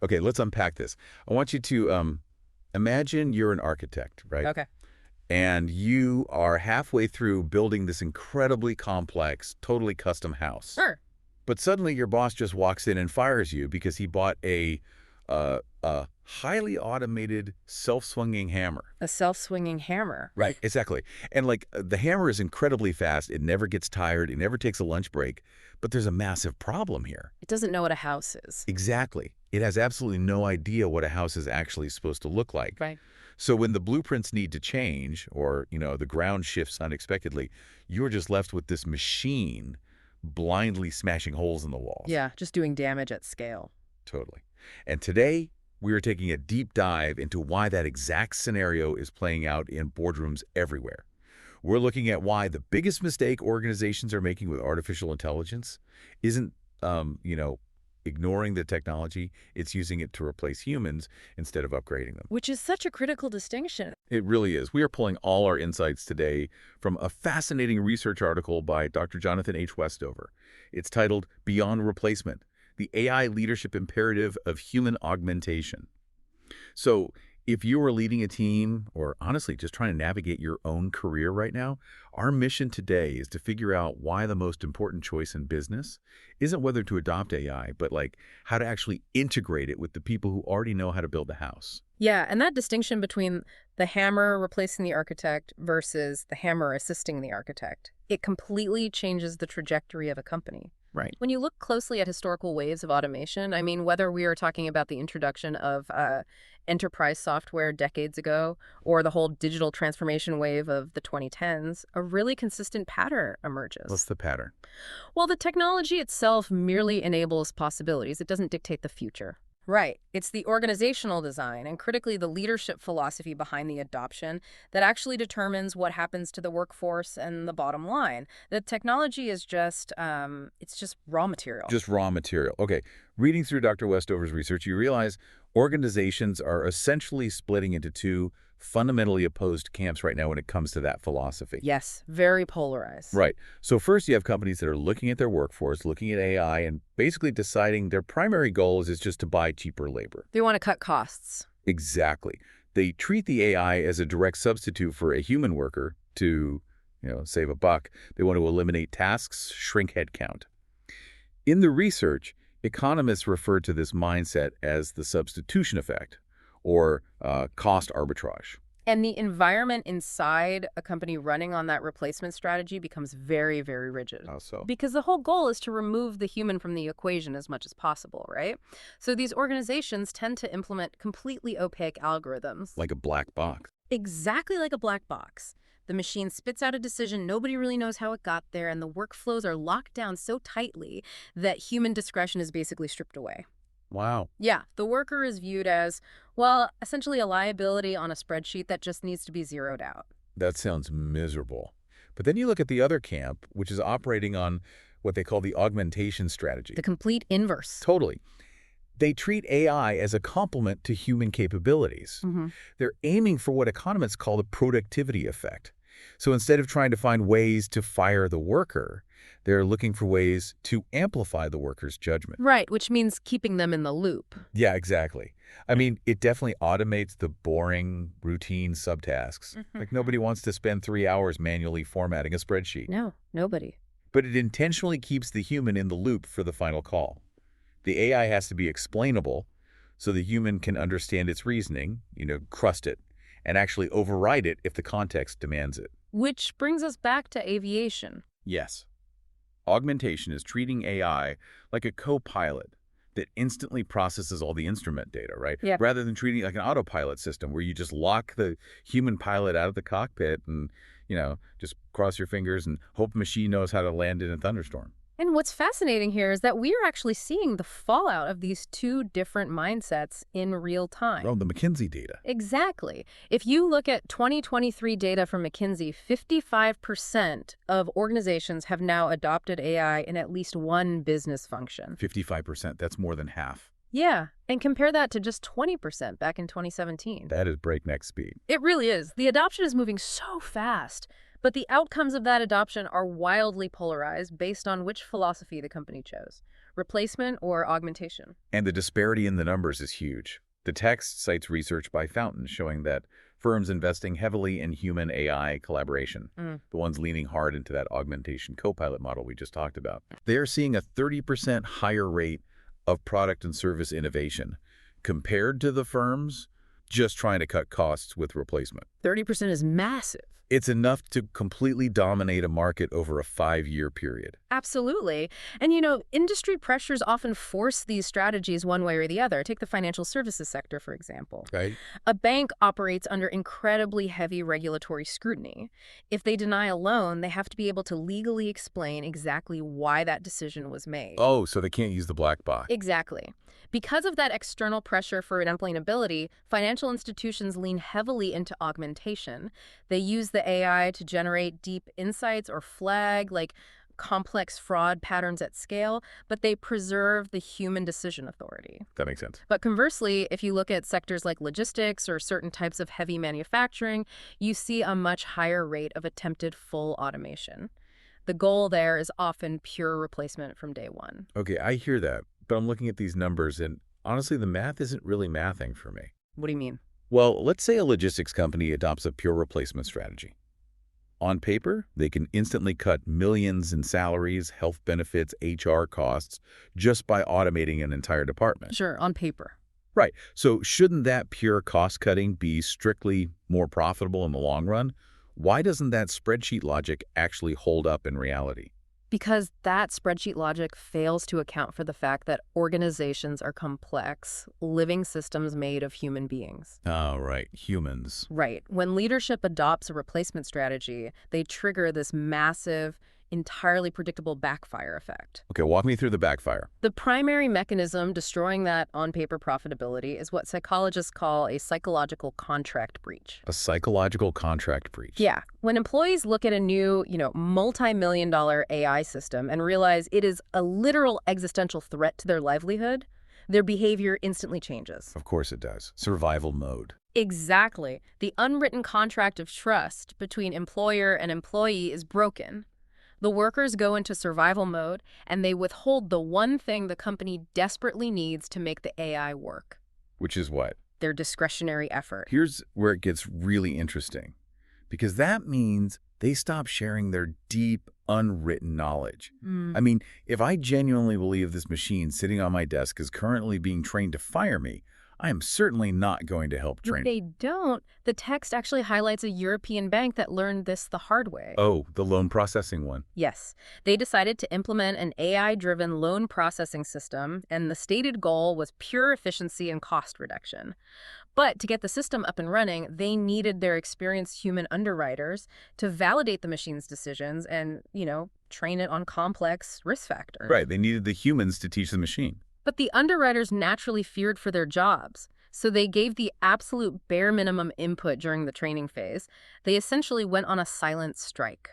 Okay, let's unpack this. I want you to imagine you're an architect, right? Okay. And you are halfway through building this incredibly complex, totally custom house. Sure. But suddenly your boss just walks in and fires you because he bought a highly automated self-swinging hammer. A self-swinging hammer. Right, exactly. And like the hammer is incredibly fast. It never gets tired. It never takes a lunch break. But there's a massive problem here. It doesn't know what a house is. Exactly. It has absolutely no idea what a house is actually supposed to look like. Right. So when the blueprints need to change or, the ground shifts unexpectedly, you're just left with this machine blindly smashing holes in the walls. Yeah, just doing damage at scale. Totally. And today, we are taking a deep dive into why that exact scenario is playing out in boardrooms everywhere. We're looking at why the biggest mistake organizations are making with artificial intelligence isn't, ignoring the technology. It's using it to replace humans instead of upgrading them. Which is such a critical distinction. It really is. We are pulling all our insights today from a fascinating research article by Dr. Jonathan H. Westover. It's titled Beyond Replacement: The AI Leadership Imperative of Human Augmentation. So if you are leading a team or honestly just trying to navigate your own career right now, our mission today is to figure out why the most important choice in business isn't whether to adopt AI, but like how to actually integrate it with the people who already know how to build a house. Yeah, and that distinction between the hammer replacing the architect versus the hammer assisting the architect, it completely changes the trajectory of a company. Right. When you look closely at historical waves of automation, I mean, whether we are talking about the introduction of enterprise software decades ago or the whole digital transformation wave of the 2010s, a really consistent pattern emerges. What's the pattern? Well, the technology itself merely enables possibilities. It doesn't dictate the future. Right. It's the organizational design and critically the leadership philosophy behind the adoption that actually determines what happens to the workforce and the bottom line. The technology is just, it's just raw material. Just raw material. Okay. Reading through Dr. Westover's research, you realize organizations are essentially splitting into two fundamentally opposed camps right now when it comes to that philosophy. Yes, very polarized. Right. So first you have companies that are looking at their workforce, looking at AI, and basically deciding their primary goal is just to buy cheaper labor. They want to cut costs. Exactly. They treat the AI as a direct substitute for a human worker to, save a buck. They want to eliminate tasks, shrink headcount. In the research, economists refer to this mindset as the substitution effect, or cost arbitrage. And the environment inside a company running on that replacement strategy becomes very, very rigid. How so? Because the whole goal is to remove the human from the equation as much as possible, right? So these organizations tend to implement completely opaque algorithms. Like a black box. Exactly like a black box. The machine spits out a decision, nobody really knows how it got there, and the workflows are locked down so tightly that human discretion is basically stripped away. Wow. Yeah, the worker is viewed as, well, essentially a liability on a spreadsheet that just needs to be zeroed out. That sounds miserable. But then you look at the other camp, which is operating on what they call the augmentation strategy. The complete inverse. Totally. They treat AI as a complement to human capabilities. Mm-hmm. They're aiming for what economists call the productivity effect. So instead of trying to find ways to fire the worker, they're looking for ways to amplify the worker's judgment. Right, which means keeping them in the loop. Yeah, exactly. I mean, it definitely automates the boring, routine subtasks. Mm-hmm. Like nobody wants to spend 3 hours manually formatting a spreadsheet. No, nobody. But it intentionally keeps the human in the loop for the final call. The AI has to be explainable so the human can understand its reasoning, crust it, and actually override it if the context demands it. Which brings us back to aviation. Yes. Augmentation is treating AI like a co-pilot that instantly processes all the instrument data, right? Yeah. Rather than treating it like an autopilot system where you just lock the human pilot out of the cockpit and, just cross your fingers and hope the machine knows how to land in a thunderstorm. And what's fascinating here is that we are actually seeing the fallout of these two different mindsets in real time. Oh, the McKinsey data. Exactly. If you look at 2023 data from McKinsey, 55% of organizations have now adopted AI in at least one business function. 55%. That's more than half. Yeah, and compare that to just 20% back in 2017. That is breakneck speed. It really is. The adoption is moving so fast. But the outcomes of that adoption are wildly polarized based on which philosophy the company chose. replacement or augmentation. And the disparity in the numbers is huge. The text cites research by Fountain showing that firms investing heavily in human AI collaboration, the ones leaning hard into that augmentation copilot model we just talked about, they are seeing a 30% higher rate of product and service innovation compared to the firms just trying to cut costs with replacement. 30% is massive. It's enough to completely dominate a market over a 5-year period. Absolutely. And industry pressures often force these strategies one way or the other. Take the financial services sector, for example. Right. A bank operates under incredibly heavy regulatory scrutiny. If they deny a loan, they have to be able to legally explain exactly why that decision was made. Oh, so they can't use the black box. Exactly. Because of that external pressure for explainability, financial institutions lean heavily into augmentation. They use the AI to generate deep insights or flag, complex fraud patterns at scale, but they preserve the human decision authority. That makes sense. But conversely, if you look at sectors like logistics or certain types of heavy manufacturing, you see a much higher rate of attempted full automation. The goal there is often pure replacement from day one. Okay, I hear that, but I'm looking at these numbers, and honestly, the math isn't really mathing for me. What do you mean? Well, let's say a logistics company adopts a pure replacement strategy. On paper, they can instantly cut millions in salaries, health benefits, HR costs just by automating an entire department. Sure, on paper. Right. So shouldn't that pure cost-cutting be strictly more profitable in the long run? Why doesn't that spreadsheet logic actually hold up in reality? Because that spreadsheet logic fails to account for the fact that organizations are complex, living systems made of human beings. Oh, right. Humans. Right. When leadership adopts a replacement strategy, they trigger this massive, entirely predictable backfire effect. Okay, walk me through the backfire. The primary mechanism destroying that on-paper profitability is what psychologists call a psychological contract breach. A psychological contract breach. Yeah. When employees look at a new, multi-million-dollar AI system and realize it is a literal existential threat to their livelihood, their behavior instantly changes. Of course it does. Survival mode. Exactly. The unwritten contract of trust between employer and employee is broken. The workers go into survival mode, and they withhold the one thing the company desperately needs to make the AI work. Which is what? Their discretionary effort. Here's where it gets really interesting, because that means they stop sharing their deep, unwritten knowledge. I mean, if I genuinely believe this machine sitting on my desk is currently being trained to fire me, I am certainly not going to help train. If they don't, the text actually highlights a European bank that learned this the hard way. Oh, the loan processing one. Yes. They decided to implement an AI-driven loan processing system, and the stated goal was pure efficiency and cost reduction. But to get the system up and running, they needed their experienced human underwriters to validate the machine's decisions and, train it on complex risk factors. Right, they needed the humans to teach the machine. But the underwriters naturally feared for their jobs, so they gave the absolute bare minimum input during the training phase. They essentially went on a silent strike.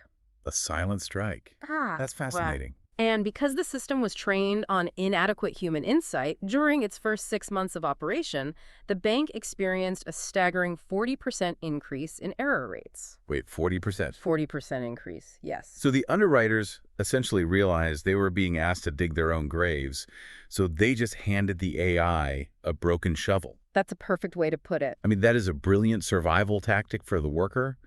A silent strike. That's fascinating. And because the system was trained on inadequate human insight, during its first 6 months of operation, the bank experienced a staggering 40% increase in error rates. Wait, 40%? 40% increase, yes. So the underwriters essentially realized they were being asked to dig their own graves, so they just handed the AI a broken shovel. That's a perfect way to put it. I mean, that is a brilliant survival tactic for the worker,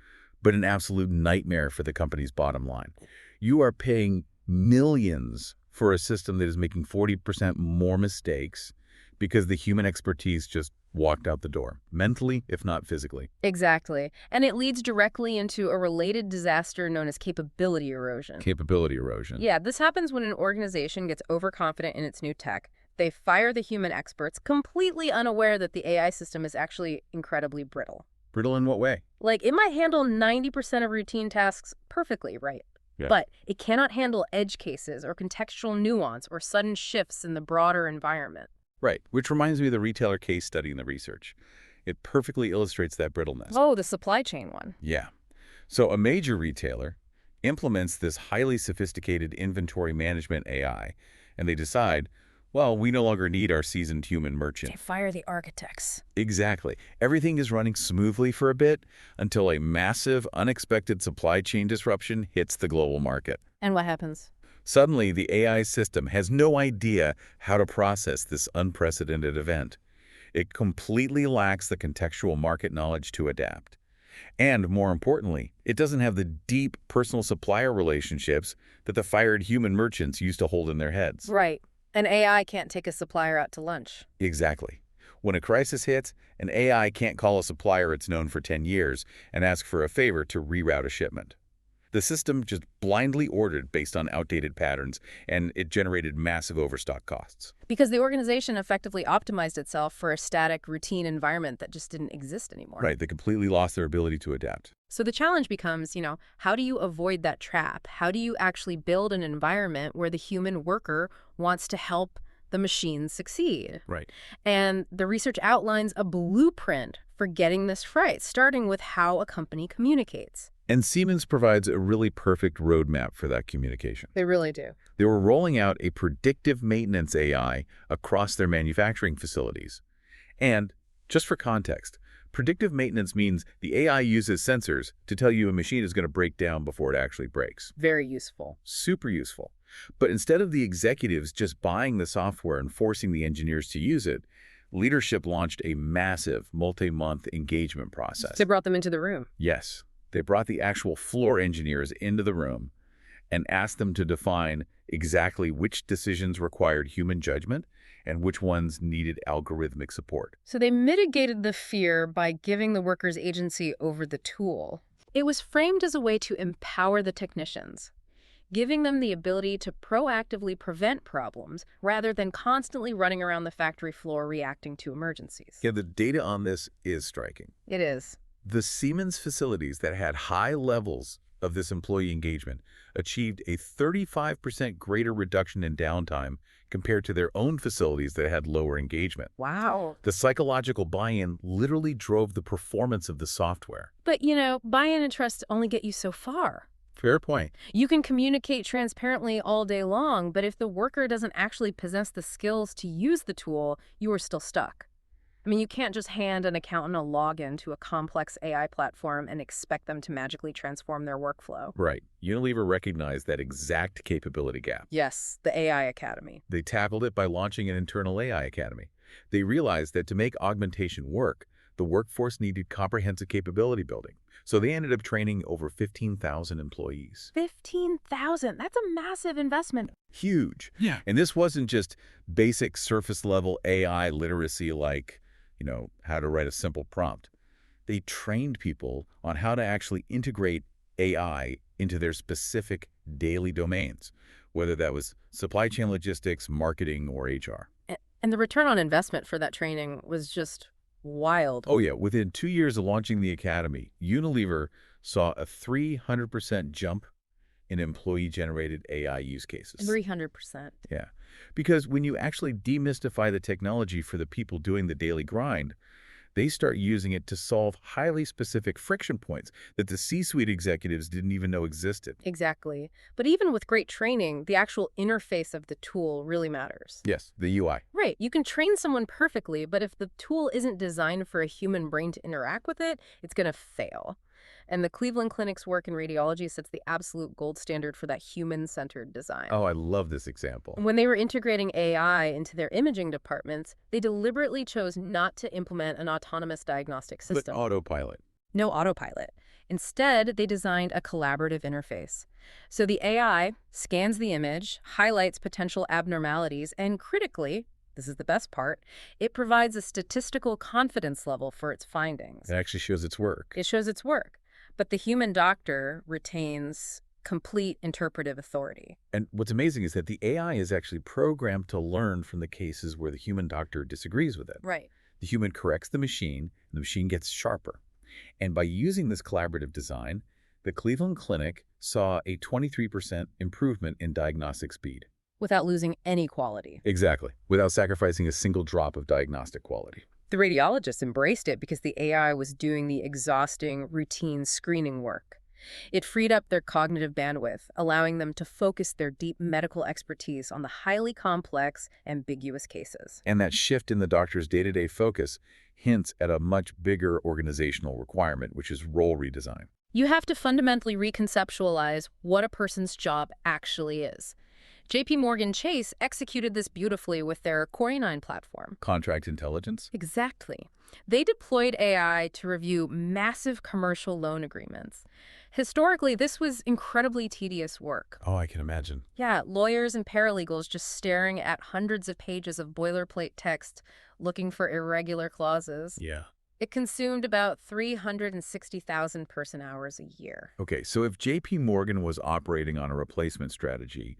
but an absolute nightmare for the company's bottom line. You are paying millions for a system that is making 40% more mistakes because the human expertise just walked out the door, mentally, if not physically. Exactly. And it leads directly into a related disaster known as capability erosion. Capability erosion. Yeah, this happens when an organization gets overconfident in its new tech. They fire the human experts, completely unaware that the AI system is actually incredibly brittle. Brittle in what way? Like, it might handle 90% of routine tasks perfectly, right? Yeah. But it cannot handle edge cases or contextual nuance or sudden shifts in the broader environment. Right, which reminds me of the retailer case study in the research. It perfectly illustrates that brittleness. Oh, the supply chain one. Yeah. So a major retailer implements this highly sophisticated inventory management AI, and they decide, well, we no longer need our seasoned human merchant. They fire the architects. Exactly. Everything is running smoothly for a bit until a massive, unexpected supply chain disruption hits the global market. And what happens? Suddenly, the AI system has no idea how to process this unprecedented event. It completely lacks the contextual market knowledge to adapt. And more importantly, it doesn't have the deep personal supplier relationships that the fired human merchants used to hold in their heads. Right. An AI can't take a supplier out to lunch. Exactly. When a crisis hits, an AI can't call a supplier it's known for 10 years and ask for a favor to reroute a shipment. The system just blindly ordered based on outdated patterns, and it generated massive overstock costs. Because the organization effectively optimized itself for a static, routine environment that just didn't exist anymore. Right, they completely lost their ability to adapt. So the challenge becomes, how do you avoid that trap? How do you actually build an environment where the human worker wants to help the machine succeed? Right. And the research outlines a blueprint for getting this right, starting with how a company communicates. And Siemens provides a really perfect roadmap for that communication. They really do. They were rolling out a predictive maintenance AI across their manufacturing facilities. And, just for context, predictive maintenance means the AI uses sensors to tell you a machine is going to break down before it actually breaks. Very useful. Super useful. But instead of the executives just buying the software and forcing the engineers to use it, leadership launched a massive multi-month engagement process. They brought them into the room. Yes. They brought the actual floor engineers into the room and asked them to define exactly which decisions required human judgment and which ones needed algorithmic support. So they mitigated the fear by giving the workers agency over the tool. It was framed as a way to empower the technicians, giving them the ability to proactively prevent problems rather than constantly running around the factory floor reacting to emergencies. Yeah, the data on this is striking. It is. The Siemens facilities that had high levels of this employee engagement achieved a 35% greater reduction in downtime compared to their own facilities that had lower engagement. Wow. The psychological buy-in literally drove the performance of the software. But, buy-in and trust only get you so far. Fair point. You can communicate transparently all day long, but if the worker doesn't actually possess the skills to use the tool, you are still stuck. You can't just hand an accountant a login to a complex AI platform and expect them to magically transform their workflow. Right. Unilever recognized that exact capability gap. Yes, the AI Academy. They tackled it by launching an internal AI academy. They realized that to make augmentation work, the workforce needed comprehensive capability building. So they ended up training over 15,000 employees. 15,000? That's a massive investment. Huge. Yeah. And this wasn't just basic surface-level AI literacy like how to write a simple prompt. They trained people on how to actually integrate AI into their specific daily domains, whether that was supply chain logistics, marketing, or HR. And the return on investment for that training was just wild. Oh, yeah. Within 2 years of launching the academy, Unilever saw a 300% jump in employee-generated AI use cases. 300%. Yeah. Because when you actually demystify the technology for the people doing the daily grind, they start using it to solve highly specific friction points that the C-suite executives didn't even know existed. Exactly. But even with great training, the actual interface of the tool really matters. Yes, the UI. Right. You can train someone perfectly, but if the tool isn't designed for a human brain to interact with it, it's going to fail. And the Cleveland Clinic's work in radiology sets the absolute gold standard for that human-centered design. Oh, I love this example. When they were integrating AI into their imaging departments, they deliberately chose not to implement an autonomous diagnostic system. But autopilot. No autopilot. Instead, they designed a collaborative interface. So the AI scans the image, highlights potential abnormalities, and critically, this is the best part, it provides a statistical confidence level for its findings. It actually shows its work. It shows its work. But the human doctor retains complete interpretive authority. And what's amazing is that the AI is actually programmed to learn from the cases where the human doctor disagrees with it. Right. The human corrects the machine, and the machine gets sharper. And by using this collaborative design, the Cleveland Clinic saw a 23% improvement in diagnostic speed. Without losing any quality. Exactly, without sacrificing a single drop of diagnostic quality. The radiologists embraced it because the AI was doing the exhausting, routine screening work. It freed up their cognitive bandwidth, allowing them to focus their deep medical expertise on the highly complex, ambiguous cases. And that shift in the doctor's day-to-day focus hints at a much bigger organizational requirement, which is role redesign. You have to fundamentally reconceptualize what a person's job actually is. JP Morgan Chase executed this beautifully with their Core9 platform. Contract intelligence? Exactly. They deployed AI to review massive commercial loan agreements. Historically, this was incredibly tedious work. Oh, I can imagine. Yeah, lawyers and paralegals just staring at hundreds of pages of boilerplate text looking for irregular clauses. Yeah. It consumed about 360,000 person-hours a year. Okay, so if JP Morgan was operating on a replacement strategy,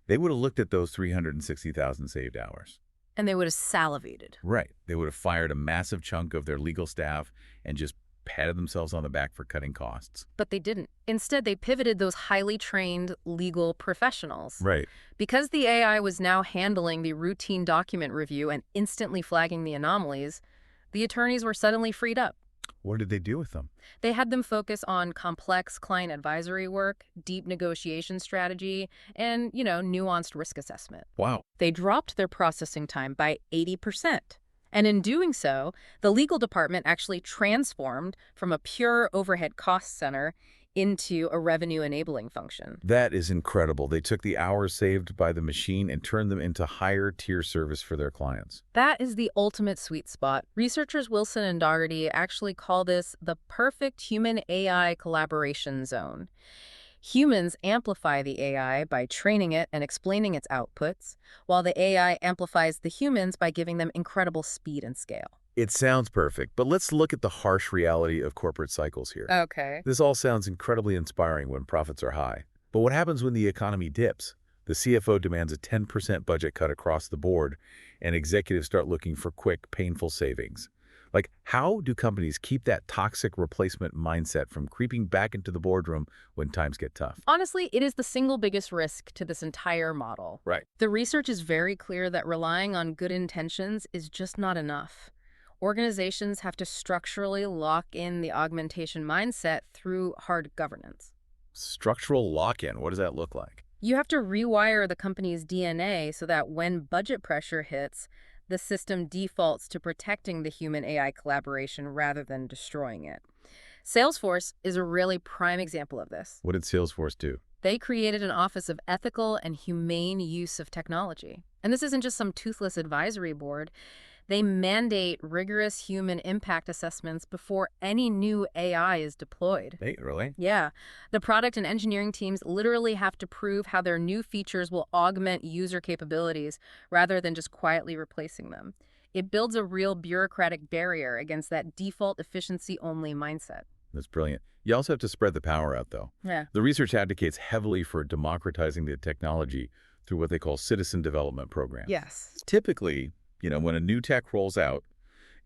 they would have looked at those 360,000 saved hours. And they would have salivated. Right. They would have fired a massive chunk of their legal staff and just patted themselves on the back for cutting costs. But they didn't. Instead, they pivoted those highly trained legal professionals. Right. Because the AI was now handling the routine document review and instantly flagging the anomalies, the attorneys were suddenly freed up. What did they do with them? They had them focus on complex client advisory work, deep negotiation strategy, and, nuanced risk assessment. Wow. They dropped their processing time by 80%. And in doing so, the legal department actually transformed from a pure overhead cost center into a revenue-enabling function. That is incredible. They took the hours saved by the machine and turned them into higher-tier service for their clients. That is the ultimate sweet spot. Researchers Wilson and Dougherty actually call this the perfect human-AI collaboration zone. Humans amplify the AI by training it and explaining its outputs, while the AI amplifies the humans by giving them incredible speed and scale. It sounds perfect, but let's look at the harsh reality of corporate cycles here. Okay. This all sounds incredibly inspiring when profits are high. But what happens when the economy dips? The CFO demands a 10% budget cut across the board, and executives start looking for quick, painful savings. Like, how do companies keep that toxic replacement mindset from creeping back into the boardroom when times get tough? Honestly, it is the single biggest risk to this entire model. Right. The research is very clear that relying on good intentions is just not enough. Organizations have to structurally lock in the augmentation mindset through hard governance. Structural lock-in, what does that look like? You have to rewire the company's DNA so that when budget pressure hits, the system defaults to protecting the human-AI collaboration rather than destroying it. Salesforce is a really prime example of this. What did Salesforce do? They created an Office of Ethical and Humane Use of Technology. And this isn't just some toothless advisory board. They mandate rigorous human impact assessments before any new AI is deployed. Really? Yeah. The product and engineering teams literally have to prove how their new features will augment user capabilities rather than just quietly replacing them. It builds a real bureaucratic barrier against that default efficiency-only mindset. That's brilliant. You also have to spread the power out, though. Yeah. The research advocates heavily for democratizing the technology through what they call citizen development programs. Yes. Typically, when a new tech rolls out,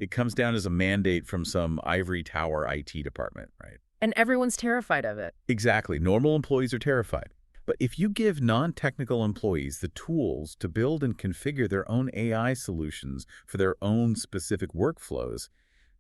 it comes down as a mandate from some ivory tower IT department, right? And everyone's terrified of it. Exactly. Normal employees are terrified. But if you give non-technical employees the tools to build and configure their own AI solutions for their own specific workflows,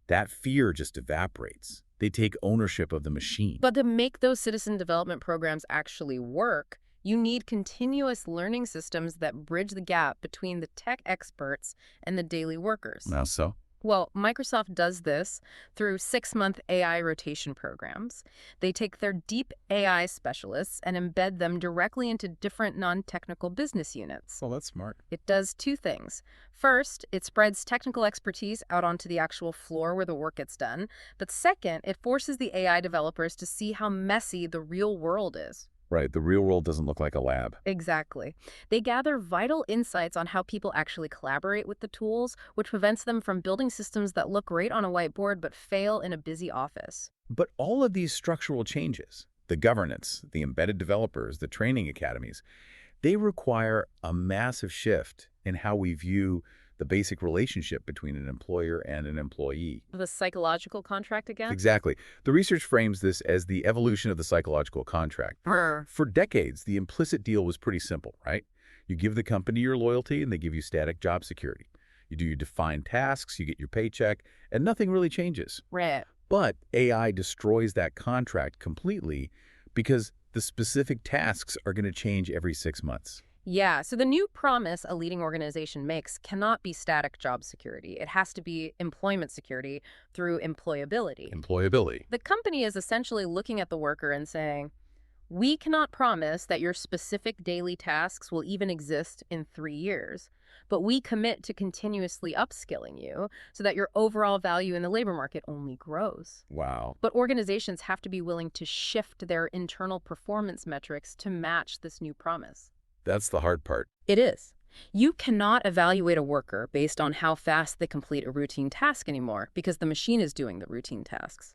that fear just evaporates. They take ownership of the machine. But to make those citizen development programs actually work, you need continuous learning systems that bridge the gap between the tech experts and the daily workers. How so? Well, Microsoft does this through 6-month AI rotation programs. They take their deep AI specialists and embed them directly into different non-technical business units. Well, that's smart. It does two things. First, it spreads technical expertise out onto the actual floor where the work gets done. But second, it forces the AI developers to see how messy the real world is. Right. The real world doesn't look like a lab. Exactly. They gather vital insights on how people actually collaborate with the tools, which prevents them from building systems that look great on a whiteboard but fail in a busy office. But all of these structural changes, the governance, the embedded developers, the training academies, they require a massive shift in how we view the basic relationship between an employer and an employee. The psychological contract again? Exactly. The research frames this as the evolution of the psychological contract. For decades, the implicit deal was pretty simple, right? You give the company your loyalty and they give you static job security. You do your defined tasks, you get your paycheck, and nothing really changes. Right. But AI destroys that contract completely because the specific tasks are going to change every 6 months. Yeah, so the new promise a leading organization makes cannot be static job security. It has to be employment security through employability. Employability. The company is essentially looking at the worker and saying, We cannot promise that your specific daily tasks will even exist in 3 years, but we commit to continuously upskilling you so that your overall value in the labor market only grows. Wow. But organizations have to be willing to shift their internal performance metrics to match this new promise. That's the hard part. It is. You cannot evaluate a worker based on how fast they complete a routine task anymore because the machine is doing the routine tasks.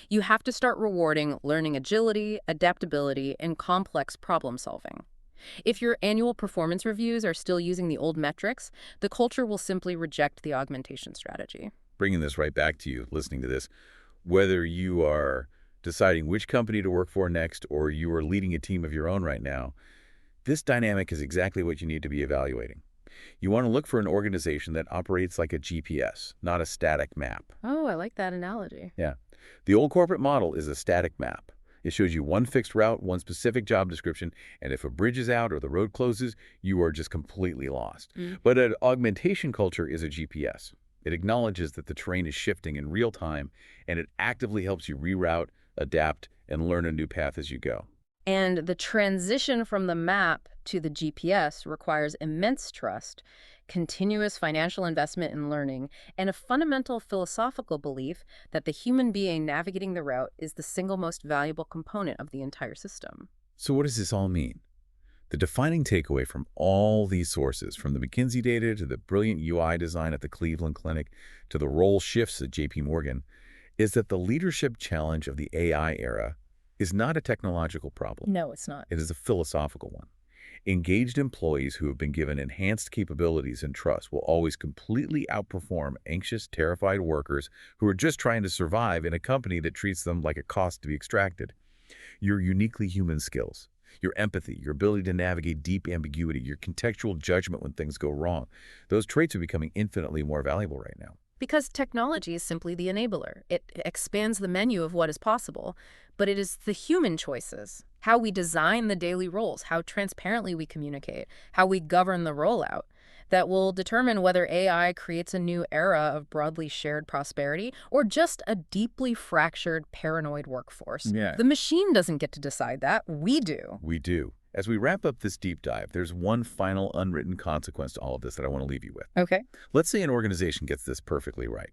You have to start rewarding learning agility, adaptability, and complex problem solving. If your annual performance reviews are still using the old metrics, the culture will simply reject the augmentation strategy. Bringing this right back to you, listening to this, whether you are deciding which company to work for next or you are leading a team of your own right now, this dynamic is exactly what you need to be evaluating. You want to look for an organization that operates like a GPS, not a static map. Oh, I like that analogy. Yeah. The old corporate model is a static map. It shows you one fixed route, one specific job description, and if a bridge is out or the road closes, you are just completely lost. But an augmentation culture is a GPS. It acknowledges that the terrain is shifting in real time, and it actively helps you reroute, adapt, and learn a new path as you go. And the transition from the map to the GPS requires immense trust, continuous financial investment in learning, and a fundamental philosophical belief that the human being navigating the route is the single most valuable component of the entire system. So what does this all mean? The defining takeaway from all these sources, from the McKinsey data to the brilliant UI design at the Cleveland Clinic to the role shifts at JP Morgan, is that the leadership challenge of the AI era is not a technological problem. No, it's not. It is a philosophical one. Engaged employees who have been given enhanced capabilities and trust will always completely outperform anxious, terrified workers who are just trying to survive in a company that treats them like a cost to be extracted. Your uniquely human skills, your empathy, your ability to navigate deep ambiguity, your contextual judgment when things go wrong, those traits are becoming infinitely more valuable right now. Because technology is simply the enabler. It expands the menu of what is possible, but it is the human choices, how we design the daily roles, how transparently we communicate, how we govern the rollout, that will determine whether AI creates a new era of broadly shared prosperity or just a deeply fractured, paranoid workforce. Yeah. The machine doesn't get to decide that. We do. We do. As we wrap up this deep dive, there's one final unwritten consequence to all of this that I want to leave you with. Okay. Let's say an organization gets this perfectly right.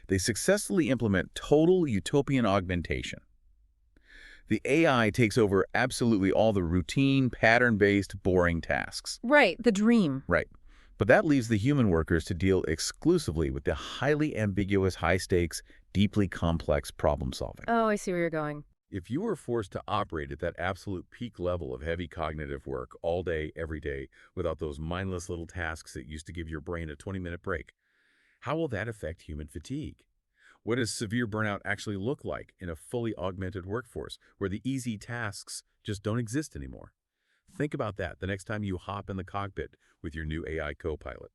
They successfully implement total utopian augmentation. The AI takes over absolutely all the routine, pattern-based, boring tasks. Right, the dream. Right. But that leaves the human workers to deal exclusively with the highly ambiguous, high-stakes, deeply complex problem-solving. Oh, I see where you're going. If you were forced to operate at that absolute peak level of heavy cognitive work all day, every day, without those mindless little tasks that used to give your brain a 20-minute break, how will that affect human fatigue? What does severe burnout actually look like in a fully augmented workforce where the easy tasks just don't exist anymore? Think about that the next time you hop in the cockpit with your new AI co-pilot.